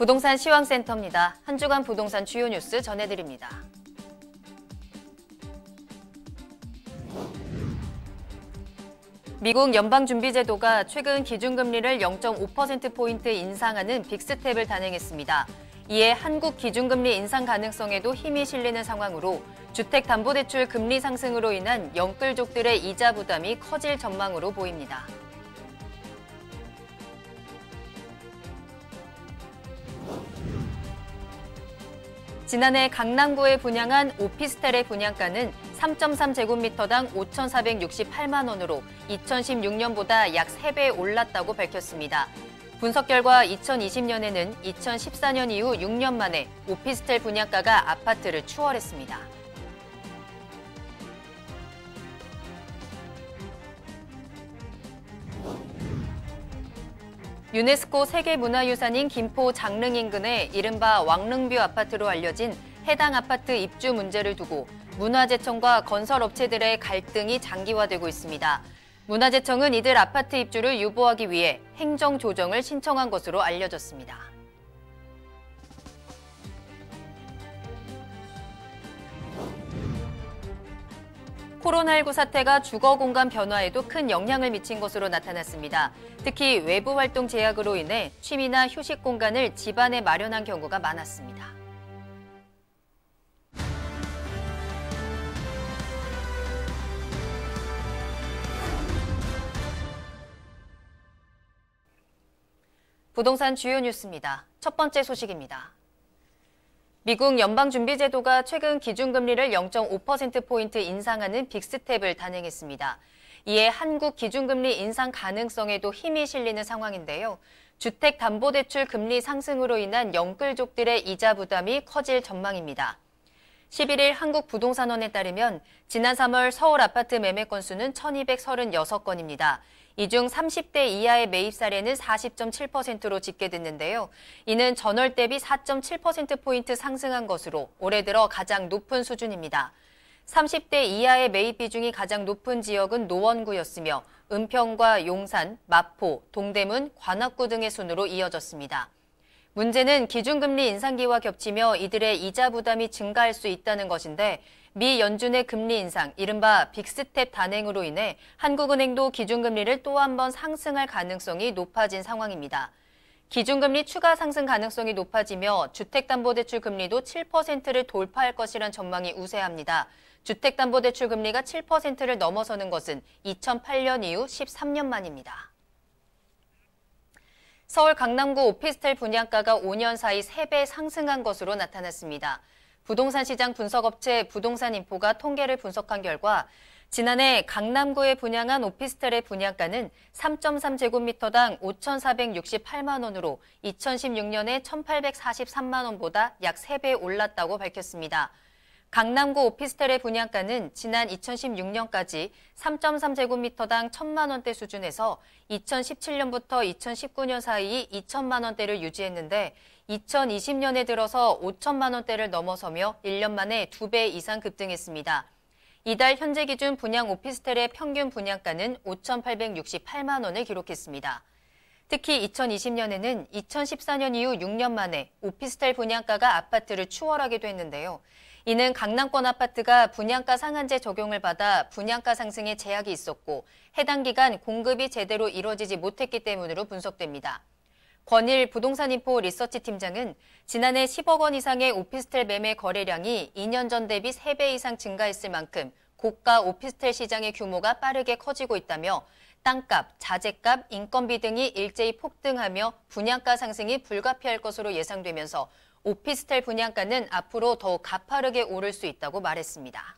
부동산 시황센터입니다. 한 주간 부동산 주요 뉴스 전해드립니다. 미국 연방준비제도가 최근 기준금리를 0.5%포인트 인상하는 빅스텝을 단행했습니다. 이에 한국 기준금리 인상 가능성에도 힘이 실리는 상황으로 주택담보대출 금리 상승으로 인한 영끌족들의 이자 부담이 커질 전망으로 보입니다. 지난해 강남구에 분양한 오피스텔의 분양가는 3.3제곱미터당 5,468만 원으로 2016년보다 약 3배 올랐다고 밝혔습니다. 분석 결과 2020년에는 2014년 이후 6년 만에 오피스텔 분양가가 아파트를 추월했습니다. 유네스코 세계문화유산인 김포 장릉 인근의 이른바 왕릉뷰 아파트로 알려진 해당 아파트 입주 문제를 두고 문화재청과 건설업체들의 갈등이 장기화되고 있습니다. 문화재청은 이들 아파트 입주를 유보하기 위해 행정조정을 신청한 것으로 알려졌습니다. 코로나19 사태가 주거 공간 변화에도 큰 영향을 미친 것으로 나타났습니다. 특히 외부 활동 제약으로 인해 취미나 휴식 공간을 집안에 마련한 경우가 많았습니다. 부동산 주요 뉴스입니다. 첫 번째 소식입니다. 미국 연방준비제도가 최근 기준금리를 0.5%포인트 인상하는 빅스텝을 단행했습니다. 이에 한국 기준금리 인상 가능성에도 힘이 실리는 상황인데요. 주택담보대출 금리 상승으로 인한 영끌족들의 이자 부담이 커질 전망입니다. 11일 한국부동산원에 따르면 지난 3월 서울 아파트 매매 건수는 1,236건입니다. 이 중 30대 이하의 매입 사례는 40.7%로 집계됐는데요. 이는 전월 대비 4.7%포인트 상승한 것으로 올해 들어 가장 높은 수준입니다. 30대 이하의 매입 비중이 가장 높은 지역은 노원구였으며 은평과 용산, 마포, 동대문, 관악구 등의 순으로 이어졌습니다. 문제는 기준금리 인상기와 겹치며 이들의 이자 부담이 증가할 수 있다는 것인데 미 연준의 금리 인상, 이른바 빅스텝 단행으로 인해 한국은행도 기준금리를 또 한 번 상승할 가능성이 높아진 상황입니다. 기준금리 추가 상승 가능성이 높아지며 주택담보대출 금리도 7%를 돌파할 것이란 전망이 우세합니다. 주택담보대출 금리가 7%를 넘어서는 것은 2008년 이후 13년 만입니다. 서울 강남구 오피스텔 분양가가 5년 사이 3배 상승한 것으로 나타났습니다. 부동산 시장 분석업체 부동산인포가 통계를 분석한 결과 지난해 강남구에 분양한 오피스텔의 분양가는 3.3제곱미터당 5,468만 원으로 2016년에 1,843만 원보다 약 3배 올랐다고 밝혔습니다. 강남구 오피스텔의 분양가는 지난 2016년까지 3.3제곱미터당 1,000만 원대 수준에서 2017년부터 2019년 사이 2,000만 원대를 유지했는데 2020년에 들어서 5천만 원대를 넘어서며 1년 만에 2배 이상 급등했습니다. 이달 현재 기준 분양 오피스텔의 평균 분양가는 5,868만 원을 기록했습니다. 특히 2020년에는 2014년 이후 6년 만에 오피스텔 분양가가 아파트를 추월하기도 했는데요. 이는 강남권 아파트가 분양가 상한제 적용을 받아 분양가 상승에 제약이 있었고 해당 기간 공급이 제대로 이루어지지 못했기 때문으로 분석됩니다. 권일 부동산인포 리서치 팀장은 지난해 10억 원 이상의 오피스텔 매매 거래량이 2년 전 대비 3배 이상 증가했을 만큼 고가 오피스텔 시장의 규모가 빠르게 커지고 있다며 땅값, 자재값, 인건비 등이 일제히 폭등하며 분양가 상승이 불가피할 것으로 예상되면서 오피스텔 분양가는 앞으로 더욱 가파르게 오를 수 있다고 말했습니다.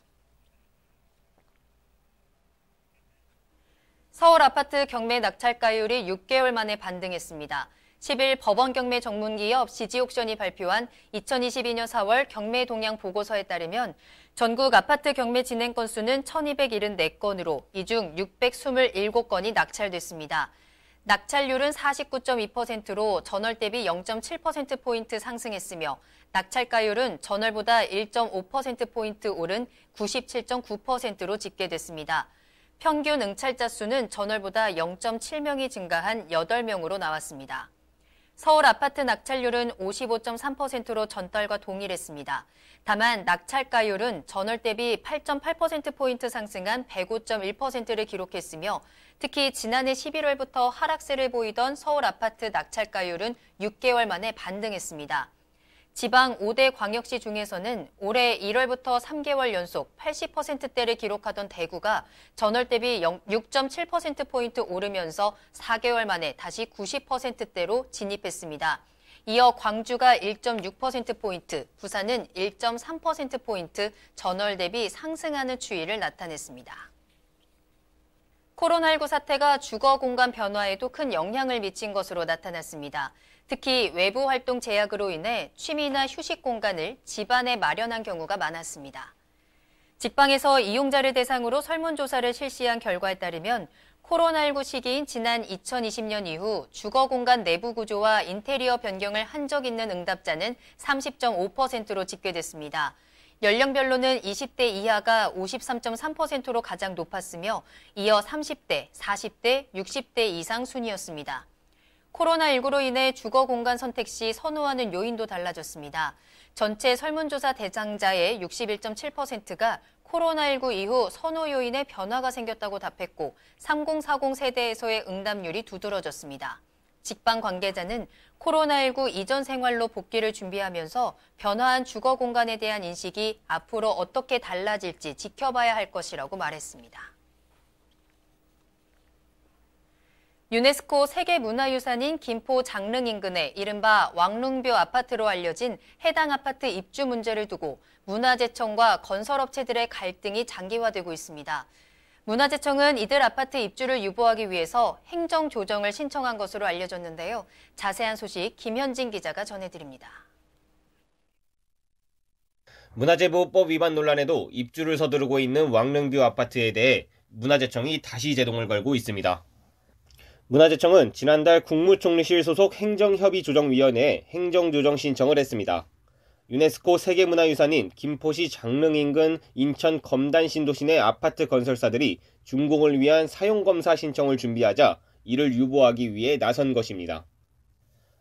서울 아파트 경매 낙찰가율이 6개월 만에 반등했습니다. 10일 법원 경매 전문기업 지지옥션이 발표한 2022년 4월 경매 동향 보고서에 따르면 전국 아파트 경매 진행 건수는 1,274건으로 이 중 627건이 낙찰됐습니다. 낙찰률은 49.2%로 전월 대비 0.7%포인트 상승했으며 낙찰가율은 전월보다 1.5%포인트 오른 97.9%로 집계됐습니다. 평균 응찰자 수는 전월보다 0.7명이 증가한 8명으로 나왔습니다. 서울 아파트 낙찰률은 55.3%로 전달과 동일했습니다. 다만 낙찰가율은 전월 대비 8.8%포인트 상승한 105.1%를 기록했으며 특히 지난해 11월부터 하락세를 보이던 서울 아파트 낙찰가율은 6개월 만에 반등했습니다. 지방 5대 광역시 중에서는 올해 1월부터 3개월 연속 80%대를 기록하던 대구가 전월 대비 6.7%포인트 오르면서 4개월 만에 다시 90%대로 진입했습니다. 이어 광주가 1.6%포인트, 부산은 1.3%포인트 전월 대비 상승하는 추이를 나타냈습니다. 코로나19 사태가 주거 공간 변화에도 큰 영향을 미친 것으로 나타났습니다. 특히 외부 활동 제약으로 인해 취미나 휴식 공간을 집안에 마련한 경우가 많았습니다. 직방에서 이용자를 대상으로 설문조사를 실시한 결과에 따르면 코로나19 시기인 지난 2020년 이후 주거 공간 내부 구조와 인테리어 변경을 한 적 있는 응답자는 30.5%로 집계됐습니다. 연령별로는 20대 이하가 53.3%로 가장 높았으며 이어 30대, 40대, 60대 이상 순이었습니다. 코로나19로 인해 주거 공간 선택 시 선호하는 요인도 달라졌습니다. 전체 설문조사 대상자의 61.7%가 코로나19 이후 선호 요인에 변화가 생겼다고 답했고 3040 세대에서의 응답률이 두드러졌습니다. 직방 관계자는 코로나19 이전 생활로 복귀를 준비하면서 변화한 주거 공간에 대한 인식이 앞으로 어떻게 달라질지 지켜봐야 할 것이라고 말했습니다. 유네스코 세계문화유산인 김포 장릉 인근의 이른바 왕릉뷰 아파트로 알려진 해당 아파트 입주 문제를 두고 문화재청과 건설업체들의 갈등이 장기화되고 있습니다. 문화재청은 이들 아파트 입주를 유보하기 위해서 행정조정을 신청한 것으로 알려졌는데요. 자세한 소식 김현진 기자가 전해드립니다. 문화재보호법 위반 논란에도 입주를 서두르고 있는 왕릉뷰 아파트에 대해 문화재청이 다시 제동을 걸고 있습니다. 문화재청은 지난달 국무총리실 소속 행정협의조정위원회에 행정조정 신청을 했습니다. 유네스코 세계문화유산인 김포시 장릉 인근 인천 검단 신도시 내 아파트 건설사들이 준공을 위한 사용검사 신청을 준비하자 이를 유보하기 위해 나선 것입니다.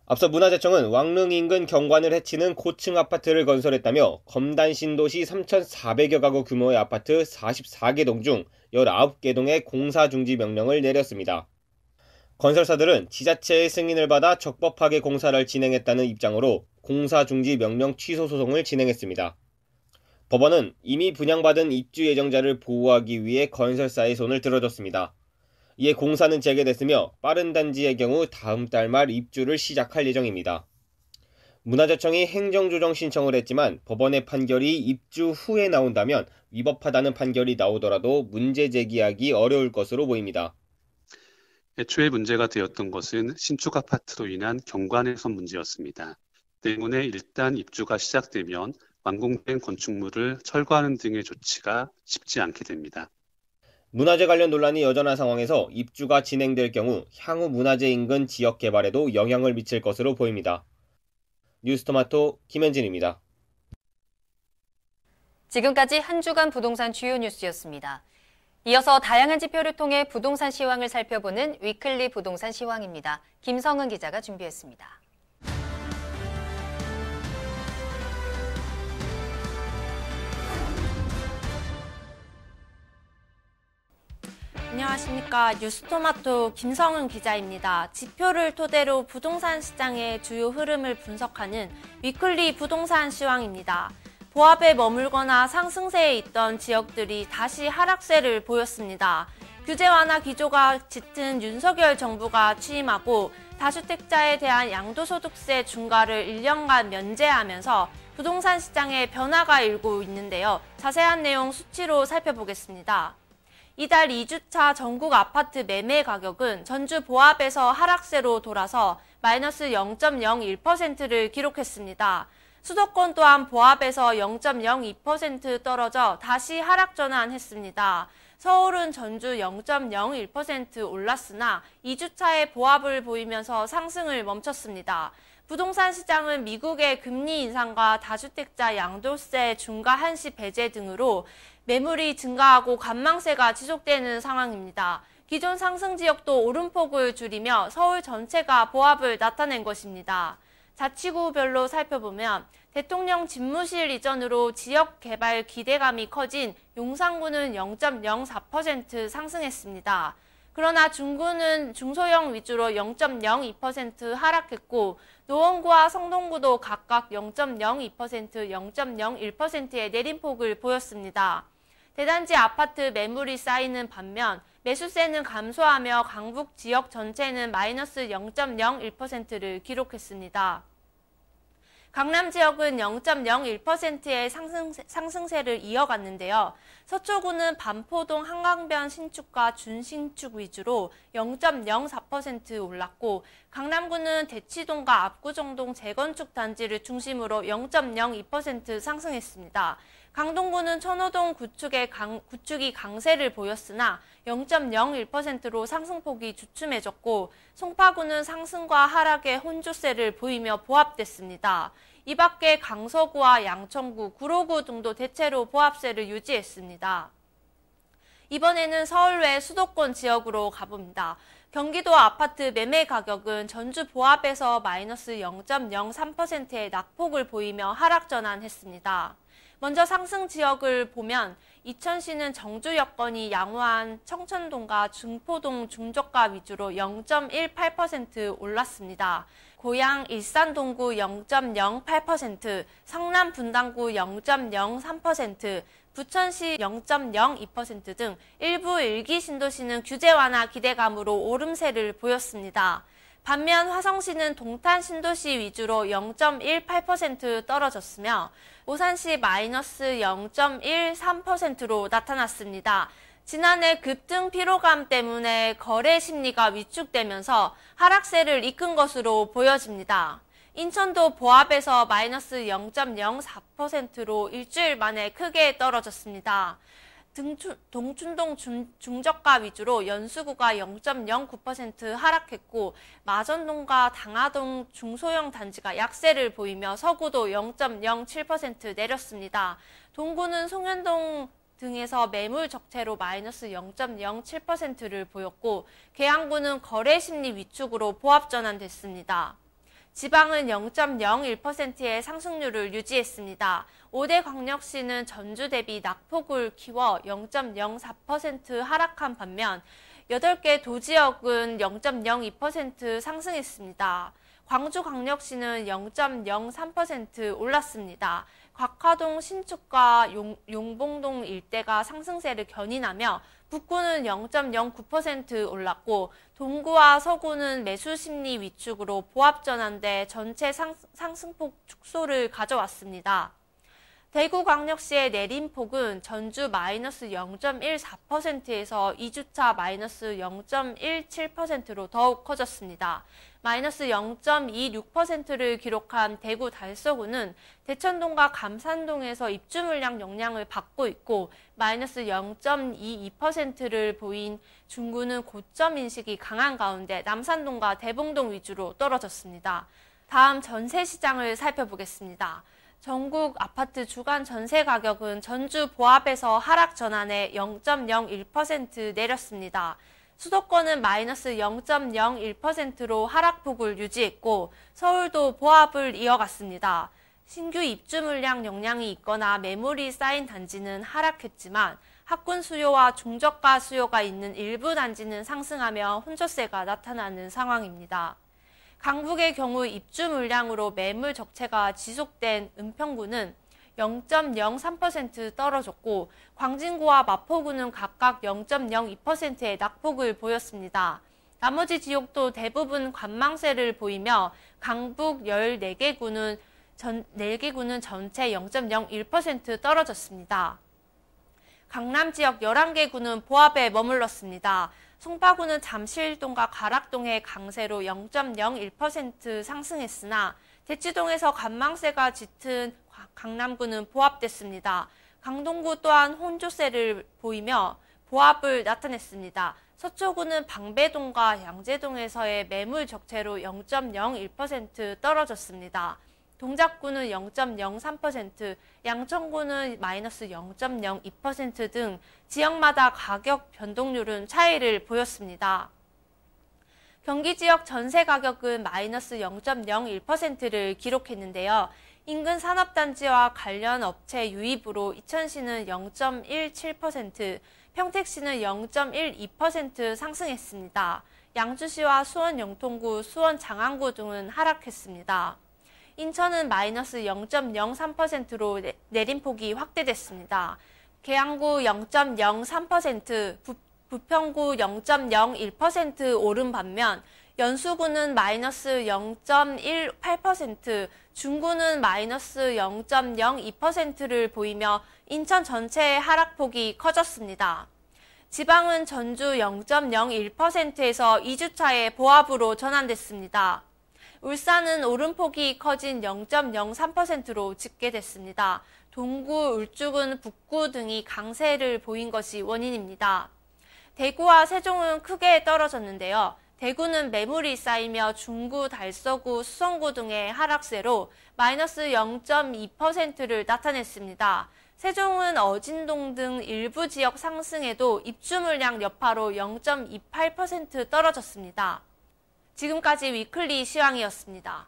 앞서 문화재청은 왕릉 인근 경관을 해치는 고층 아파트를 건설했다며 검단 신도시 3,400여 가구 규모의 아파트 44개 동 중 19개 동에 공사 중지 명령을 내렸습니다. 건설사들은 지자체의 승인을 받아 적법하게 공사를 진행했다는 입장으로 공사 중지 명령 취소 소송을 진행했습니다. 법원은 이미 분양받은 입주 예정자를 보호하기 위해 건설사의 손을 들어줬습니다. 이에 공사는 재개됐으며 빠른 단지의 경우 다음 달 말 입주를 시작할 예정입니다. 문화재청이 행정조정 신청을 했지만 법원의 판결이 입주 후에 나온다면 위법하다는 판결이 나오더라도 문제 제기하기 어려울 것으로 보입니다. 애초에 문제가 되었던 것은 신축 아파트로 인한 경관훼손 문제였습니다. 때문에 일단 입주가 시작되면 완공된 건축물을 철거하는 등의 조치가 쉽지 않게 됩니다. 문화재 관련 논란이 여전한 상황에서 입주가 진행될 경우 향후 문화재 인근 지역 개발에도 영향을 미칠 것으로 보입니다. 뉴스토마토 김현진입니다. 지금까지 한 주간 부동산 주요 뉴스였습니다. 이어서 다양한 지표를 통해 부동산 시황을 살펴보는 위클리 부동산 시황입니다. 김성은 기자가 준비했습니다. 안녕하십니까. 뉴스토마토 김성은 기자입니다. 지표를 토대로 부동산 시장의 주요 흐름을 분석하는 위클리 부동산 시황입니다. 보합에 머물거나 상승세에 있던 지역들이 다시 하락세를 보였습니다. 규제 완화 기조가 짙은 윤석열 정부가 취임하고 다주택자에 대한 양도소득세 중과를 1년간 면제하면서 부동산 시장에 변화가 일고 있는데요. 자세한 내용 수치로 살펴보겠습니다. 이달 2주차 전국 아파트 매매 가격은 전주 보합에서 하락세로 돌아서 마이너스 0.01%를 기록했습니다. 수도권 또한 보합에서 0.02% 떨어져 다시 하락 전환했습니다. 서울은 전주 0.01% 올랐으나 2주차의 보합을 보이면서 상승을 멈췄습니다. 부동산 시장은 미국의 금리 인상과 다주택자 양도세 중과 한시 배제 등으로 매물이 증가하고 관망세가 지속되는 상황입니다. 기존 상승 지역도 오름폭을 줄이며 서울 전체가 보합을 나타낸 것입니다. 자치구별로 살펴보면 대통령 집무실 이전으로 지역 개발 기대감이 커진 용산구는 0.04% 상승했습니다. 그러나 중구는 중소형 위주로 0.02% 하락했고 노원구와 성동구도 각각 0.02%, 0.01%의 내림폭을 보였습니다. 대단지 아파트 매물이 쌓이는 반면 매수세는 감소하며 강북 지역 전체는 마이너스 0.01%를 기록했습니다. 강남 지역은 0.01%의 상승세를 이어갔는데요. 서초구는 반포동 한강변 신축과 준신축 위주로 0.04% 올랐고 강남구는 대치동과 압구정동 재건축 단지를 중심으로 0.02% 상승했습니다. 강동구는 천호동 구축이 강세를 보였으나 0.01%로 상승폭이 주춤해졌고 송파구는 상승과 하락의 혼조세를 보이며 보합됐습니다. 이 밖에 강서구와 양천구, 구로구 등도 대체로 보합세를 유지했습니다. 이번에는 서울 외 수도권 지역으로 가봅니다. 경기도 아파트 매매 가격은 전주 보합에서 마이너스 0.03%의 낙폭을 보이며 하락 전환했습니다. 먼저 상승 지역을 보면 이천시는 정주 여건이 양호한 청천동과 중포동 중저가 위주로 0.18% 올랐습니다. 고양 일산 동구 0.08%, 성남 분당구 0.03%, 부천시 0.02% 등 일부 일기 신도시는 규제 완화 기대감으로 오름세를 보였습니다. 반면 화성시는 동탄 신도시 위주로 0.18% 떨어졌으며 오산시 마이너스 0.13%로 나타났습니다. 지난해 급등 피로감 때문에 거래 심리가 위축되면서 하락세를 이끈 것으로 보여집니다. 인천도 보합에서 마이너스 0.04%로 일주일 만에 크게 떨어졌습니다. 동춘동 중저가 위주로 연수구가 0.09% 하락했고 마전동과 당하동 중소형 단지가 약세를 보이며 서구도 0.07% 내렸습니다. 동구는 송현동 등에서 매물 적체로 마이너스 0.07%를 보였고 계양구는 거래 심리 위축으로 보합 전환됐습니다. 지방은 0.01%의 상승률을 유지했습니다. 5대 광역시는 전주 대비 낙폭을 키워 0.04% 하락한 반면 8개 도지역은 0.02% 상승했습니다. 광주광역시는 0.03% 올랐습니다. 곽화동 신축과 용봉동 일대가 상승세를 견인하며 북구는 0.09% 올랐고 동구와 서구는 매수 심리 위축으로 보합 전환돼 전체 상승폭 축소를 가져왔습니다. 대구광역시의 내림폭은 전주 마이너스 0.14%에서 2주차 마이너스 0.17%로 더욱 커졌습니다. 마이너스 0.26%를 기록한 대구 달서구는 대천동과 감산동에서 입주 물량 영향을 받고 있고 마이너스 0.22%를 보인 중구는 고점 인식이 강한 가운데 남산동과 대봉동 위주로 떨어졌습니다. 다음 전세 시장을 살펴보겠습니다. 전국 아파트 주간 전세 가격은 전주 보합에서 하락 전환에 0.01% 내렸습니다. 수도권은 마이너스 0.01%로 하락폭을 유지했고 서울도 보합을 이어갔습니다. 신규 입주 물량 영향이 있거나 매물이 쌓인 단지는 하락했지만 학군 수요와 중저가 수요가 있는 일부 단지는 상승하며 혼조세가 나타나는 상황입니다. 강북의 경우 입주 물량으로 매물 적체가 지속된 은평구는 0.03% 떨어졌고 광진구와 마포구는 각각 0.02%의 낙폭을 보였습니다. 나머지 지역도 대부분 관망세를 보이며 강북 14개구는 전체 0.01% 떨어졌습니다. 강남 지역 11개구는 보합에 머물렀습니다. 송파구는 잠실동과 가락동의 강세로 0.01% 상승했으나 대치동에서 관망세가 짙은 강남구는 보합됐습니다. 강동구 또한 혼조세를 보이며 보합을 나타냈습니다. 서초구는 방배동과 양재동에서의 매물 적체로 0.01% 떨어졌습니다. 동작구는 0.03%, 양천구는 마이너스 0.02% 등 지역마다 가격 변동률은 차이를 보였습니다. 경기 지역 전세 가격은 마이너스 0.01%를 기록했는데요. 인근 산업단지와 관련 업체 유입으로 이천시는 0.17%, 평택시는 0.12% 상승했습니다. 양주시와 수원 영통구, 수원 장안구 등은 하락했습니다. 인천은 마이너스 0.03%로 내림폭이 확대됐습니다. 계양구 0.03%, 부평구 0.01% 오른 반면 연수구는 마이너스 0.18%, 중구는 마이너스 0.02%를 보이며 인천 전체의 하락폭이 커졌습니다. 지방은 전주 0.01%에서 2주차에 보합으로 전환됐습니다. 울산은 오름폭이 커진 0.03%로 집계됐습니다. 동구, 울주군, 북구 등이 강세를 보인 것이 원인입니다. 대구와 세종은 크게 떨어졌는데요. 대구는 매물이 쌓이며 중구, 달서구, 수성구 등의 하락세로 마이너스 0.2%를 나타냈습니다. 세종은 어진동 등 일부 지역 상승에도 입주 물량 여파로 0.28% 떨어졌습니다. 지금까지 위클리 시황이었습니다.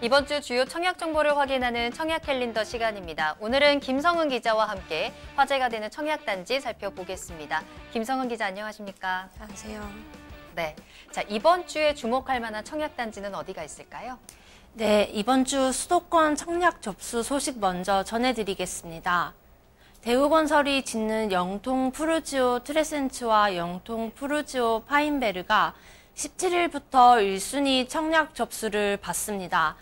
이번 주 주요 청약 정보를 확인하는 청약 캘린더 시간입니다. 오늘은 김성은 기자와 함께 화제가 되는 청약 단지 살펴보겠습니다. 김성은 기자 안녕하십니까? 안녕하세요. 네, 자 이번 주에 주목할 만한 청약 단지는 어디가 있을까요? 네, 이번 주 수도권 청약 접수 소식 먼저 전해드리겠습니다. 대우건설이 짓는 영통 푸르지오 트레센츠와 영통 푸르지오 파인베르가 17일부터 1순위 청약 접수를 받습니다.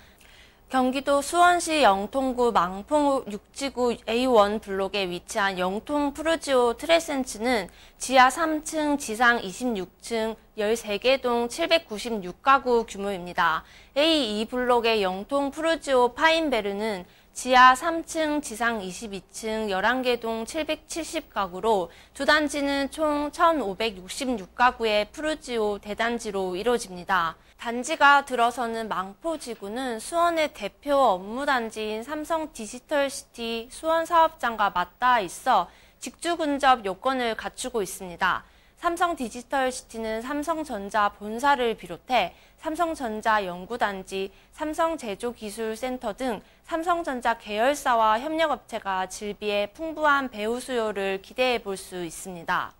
경기도 수원시 영통구 망포 6지구 A1 블록에 위치한 영통 푸르지오 트레센츠는 지하 3층, 지상 26층, 13개 동 796가구 규모입니다. A2 블록의 영통 푸르지오 파인베르는 지하 3층, 지상 22층, 11개 동 770가구로 두 단지는 총 1,566가구의 푸르지오 대단지로 이루어집니다. 단지가 들어서는 망포지구는 수원의 대표 업무단지인 삼성 디지털시티 수원 사업장과 맞닿아 있어 직주 근접 요건을 갖추고 있습니다. 삼성 디지털시티는 삼성전자 본사를 비롯해 삼성전자 연구단지, 삼성제조기술센터 등 삼성전자 계열사와 협력업체가 질비해 풍부한 배후 수요를 기대해 볼 수 있습니다.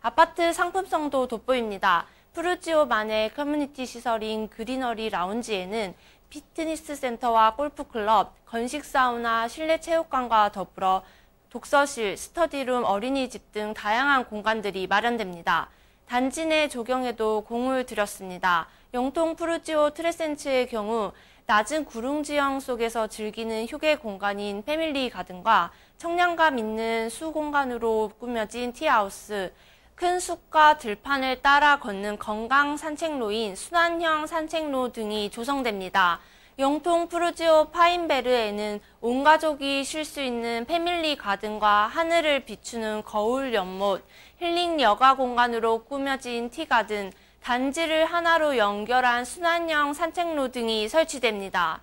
아파트 상품성도 돋보입니다. 푸르지오만의 커뮤니티 시설인 그리너리 라운지에는 피트니스 센터와 골프클럽, 건식 사우나, 실내 체육관과 더불어 독서실, 스터디룸, 어린이집 등 다양한 공간들이 마련됩니다. 단지 내 조경에도 공을 들였습니다. 영통 푸르지오 트레센츠의 경우 낮은 구릉 지형 속에서 즐기는 휴게 공간인 패밀리 가든과 청량감 있는 수 공간으로 꾸며진 티하우스, 큰 숲과 들판을 따라 걷는 건강 산책로인 순환형 산책로 등이 조성됩니다. 영통 푸르지오 파인베르에는 온 가족이 쉴 수 있는 패밀리 가든과 하늘을 비추는 거울 연못, 힐링 여가 공간으로 꾸며진 티가든, 단지를 하나로 연결한 순환형 산책로 등이 설치됩니다.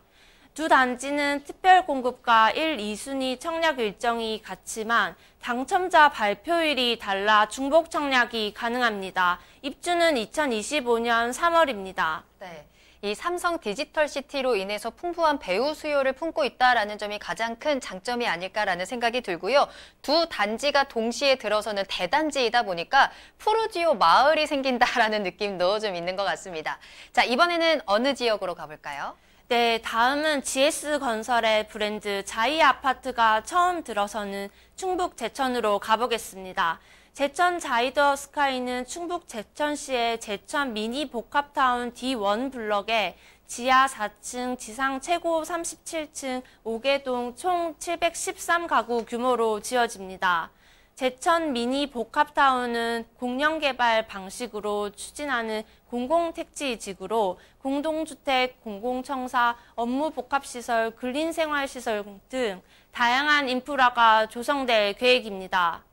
두 단지는 특별 공급과 1, 2순위 청약 일정이 같지만 당첨자 발표일이 달라 중복 청약이 가능합니다. 입주는 2025년 3월입니다. 네. 이 삼성 디지털시티로 인해서 풍부한 배후 수요를 품고 있다라는 점이 가장 큰 장점이 아닐까라는 생각이 들고요. 두 단지가 동시에 들어서는 대단지이다 보니까 푸르지오 마을이 생긴다라는 느낌도 좀 있는 것 같습니다. 자, 이번에는 어느 지역으로 가볼까요? 네, 다음은 GS건설의 브랜드 자이 아파트가 처음 들어서는 충북 제천으로 가보겠습니다. 제천 자이더 스카이는 충북 제천시의 제천 미니 복합타운 D1 블럭에 지하 4층, 지상 최고 37층, 5개 동 총 713가구 규모로 지어집니다. 제천 미니 복합타운은 공영개발 방식으로 추진하는 공공택지지구로 공동주택, 공공청사, 업무복합시설, 근린생활시설 등 다양한 인프라가 조성될 계획입니다.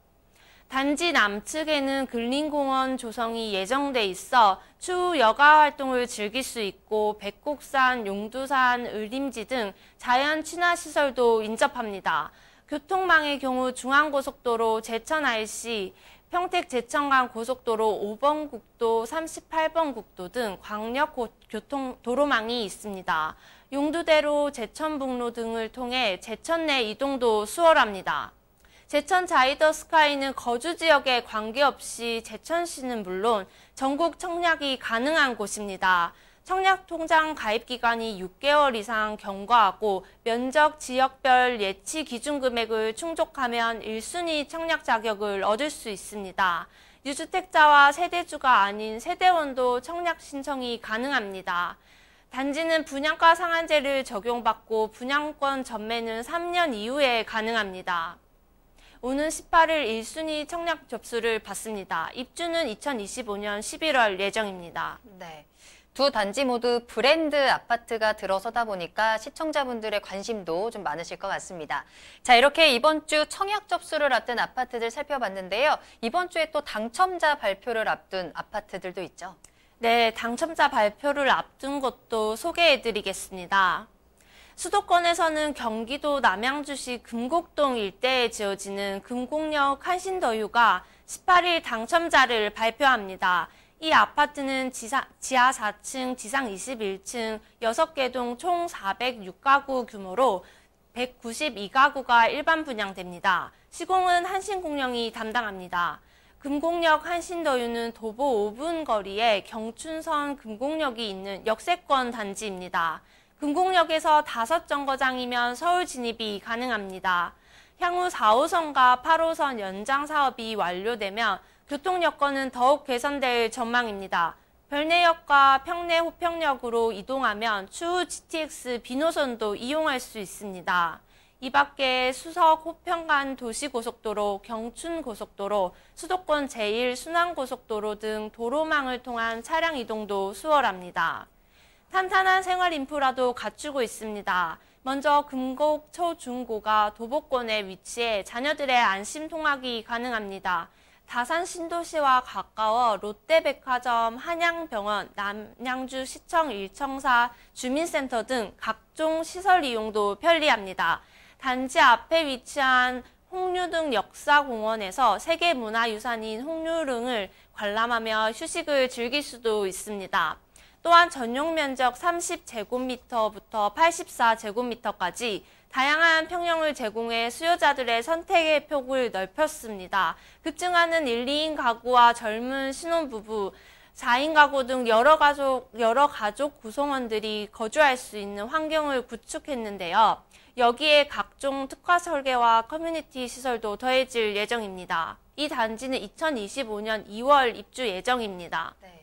단지 남측에는 근린공원 조성이 예정돼 있어 추후 여가 활동을 즐길 수 있고 백곡산, 용두산, 을림지 등 자연 친화시설도 인접합니다. 교통망의 경우 중앙고속도로 제천 RC, 평택 제천 간 고속도로 5번 국도, 38번 국도 등 광역 교통 도로망이 있습니다. 용두대로, 제천북로 등을 통해 제천 내 이동도 수월합니다. 제천 자이더 스카이는 거주 지역에 관계없이 제천시는 물론 전국 청약이 가능한 곳입니다. 청약통장 가입 기간이 6개월 이상 경과하고 면적 지역별 예치 기준 금액을 충족하면 1순위 청약 자격을 얻을 수 있습니다. 유주택자와 세대주가 아닌 세대원도 청약 신청이 가능합니다. 단지는 분양가 상한제를 적용받고 분양권 전매는 3년 이후에 가능합니다. 오는 18일 1순위 청약 접수를 받습니다. 입주는 2025년 11월 예정입니다. 네. 두 단지 모두 브랜드 아파트가 들어서다 보니까 시청자분들의 관심도 좀 많으실 것 같습니다. 자, 이렇게 이번 주 청약 접수를 앞둔 아파트들 살펴봤는데요. 이번 주에 또 당첨자 발표를 앞둔 아파트들도 있죠. 네, 당첨자 발표를 앞둔 것도 소개해드리겠습니다. 수도권에서는 경기도 남양주시 금곡동 일대에 지어지는 금곡역 한신더유가 18일 당첨자를 발표합니다. 이 아파트는 지하 4층, 지상 21층, 6개 동 총 406가구 규모로 192가구가 일반 분양됩니다. 시공은 한신공령이 담당합니다. 금곡역 한신더유는 도보 5분 거리에 경춘선 금곡역이 있는 역세권 단지입니다. 금곡역에서 5정거장이면 서울 진입이 가능합니다. 향후 4호선과 8호선 연장 사업이 완료되면 교통 여건은 더욱 개선될 전망입니다. 별내역과 평내 호평역으로 이동하면 추후 GTX 비노선도 이용할 수 있습니다. 이 밖에 수석 호평간 도시고속도로, 경춘고속도로, 수도권 제1순환고속도로 등 도로망을 통한 차량 이동도 수월합니다. 탄탄한 생활 인프라도 갖추고 있습니다. 먼저 금곡 초중고가 도보권에 위치해 자녀들의 안심 통학이 가능합니다. 다산 신도시와 가까워 롯데백화점, 한양병원, 남양주시청 1청사, 주민센터 등 각종 시설 이용도 편리합니다. 단지 앞에 위치한 홍류등 역사공원에서 세계문화유산인 홍류릉을 관람하며 휴식을 즐길 수도 있습니다. 또한 전용 면적 30제곱미터부터 84제곱미터까지 다양한 평형을 제공해 수요자들의 선택의 폭을 넓혔습니다. 급증하는 1, 2인 가구와 젊은 신혼부부, 4인 가구 등 여러 가족 구성원들이 거주할 수 있는 환경을 구축했는데요. 여기에 각종 특화 설계와 커뮤니티 시설도 더해질 예정입니다. 이 단지는 2025년 2월 입주 예정입니다. 네.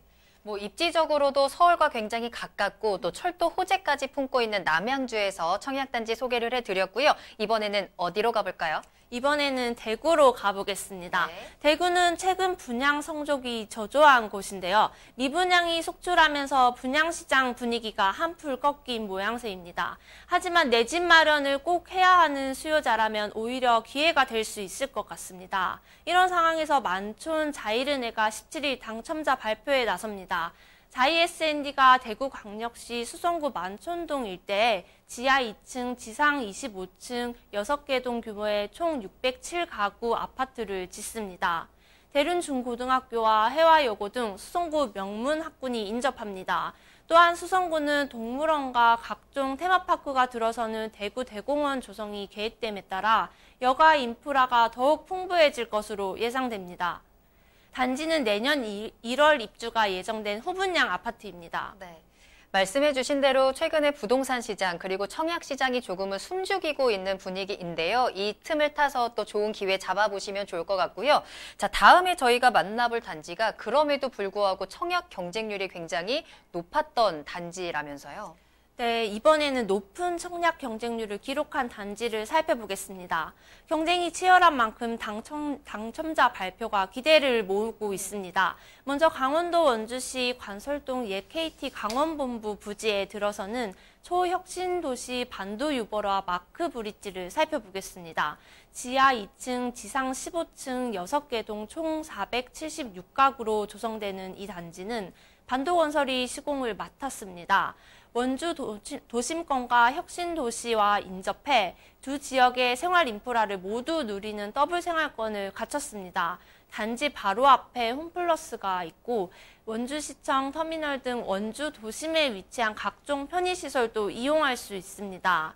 입지적으로도 서울과 굉장히 가깝고 또 철도 호재까지 품고 있는 남양주에서 청약단지 소개를 해드렸고요. 이번에는 어디로 가볼까요? 이번에는 대구로 가보겠습니다. 네. 대구는 최근 분양 성적이 저조한 곳인데요. 미분양이 속출하면서 분양시장 분위기가 한풀 꺾인 모양새입니다. 하지만 내 집 마련을 꼭 해야 하는 수요자라면 오히려 기회가 될 수 있을 것 같습니다. 이런 상황에서 만촌 자이르네가 17일 당첨자 발표에 나섭니다. 자이SND가 대구광역시 수성구 만촌동 일대에 지하 2층, 지상 25층, 6개 동 규모의 총 607가구 아파트를 짓습니다. 대륜중고등학교와 해화여고 등 수성구 명문 학군이 인접합니다. 또한 수성구는 동물원과 각종 테마파크가 들어서는 대구 대공원 조성이 계획됨에 따라 여가 인프라가 더욱 풍부해질 것으로 예상됩니다. 단지는 내년 1월 입주가 예정된 호분양 아파트입니다. 네. 말씀해 주신 대로 최근에 부동산 시장 그리고 청약 시장이 조금은 숨죽이고 있는 분위기인데요. 이 틈을 타서 또 좋은 기회 잡아보시면 좋을 것 같고요. 자, 다음에 저희가 만나볼 단지가 그럼에도 불구하고 청약 경쟁률이 굉장히 높았던 단지라면서요. 네, 이번에는 높은 청약 경쟁률을 기록한 단지를 살펴보겠습니다. 경쟁이 치열한 만큼 당첨자 발표가 기대를 모으고 있습니다. 먼저 강원도 원주시 관설동 옛 KT 강원본부 부지에 들어서는 초혁신도시 반도유보라 마크브릿지를 살펴보겠습니다. 지하 2층, 지상 15층 6개 동 총 476가구로 조성되는 이 단지는 반도건설이 시공을 맡았습니다. 원주 도심권과 혁신도시와 인접해 두 지역의 생활 인프라를 모두 누리는 더블 생활권을 갖췄습니다. 단지 바로 앞에 홈플러스가 있고 원주시청 터미널 등 원주 도심에 위치한 각종 편의시설도 이용할 수 있습니다.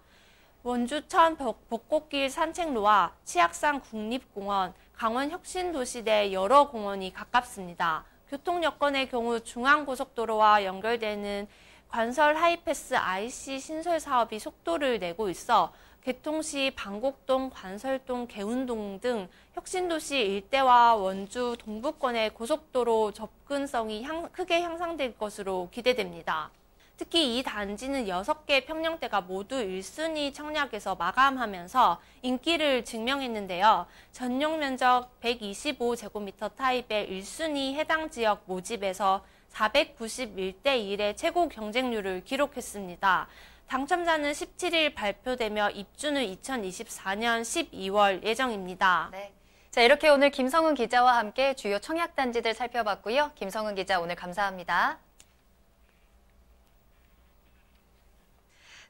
원주천 벚꽃길 산책로와 치악산 국립공원, 강원 혁신도시 내 여러 공원이 가깝습니다. 교통 여건의 경우 중앙고속도로와 연결되는 관설 하이패스 IC 신설 사업이 속도를 내고 있어 개통 시 방곡동, 관설동, 개운동 등 혁신도시 일대와 원주 동부권의 고속도로 접근성이 크게 향상될 것으로 기대됩니다. 특히 이 단지는 6개 평형대가 모두 1순위 청약에서 마감하면서 인기를 증명했는데요. 전용 면적 125제곱미터 타입의 1순위 해당 지역 모집에서 491대 1의 최고 경쟁률을 기록했습니다. 당첨자는 17일 발표되며 입주는 2024년 12월 예정입니다. 네. 자, 이렇게 오늘 김성은 기자와 함께 주요 청약 단지들 살펴봤고요. 김성은 기자 오늘 감사합니다.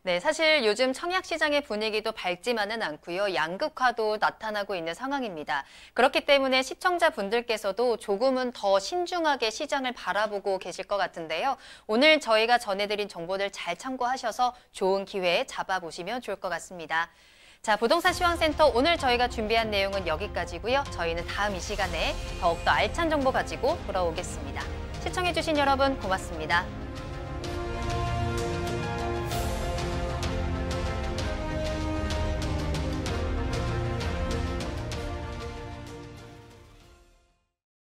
네, 사실 요즘 청약시장의 분위기도 밝지만은 않고요. 양극화도 나타나고 있는 상황입니다. 그렇기 때문에 시청자분들께서도 조금은 더 신중하게 시장을 바라보고 계실 것 같은데요. 오늘 저희가 전해드린 정보들 잘 참고하셔서 좋은 기회 잡아보시면 좋을 것 같습니다. 자, 부동산 시황센터 오늘 저희가 준비한 내용은 여기까지고요. 저희는 다음 이 시간에 더욱더 알찬 정보 가지고 돌아오겠습니다. 시청해주신 여러분 고맙습니다.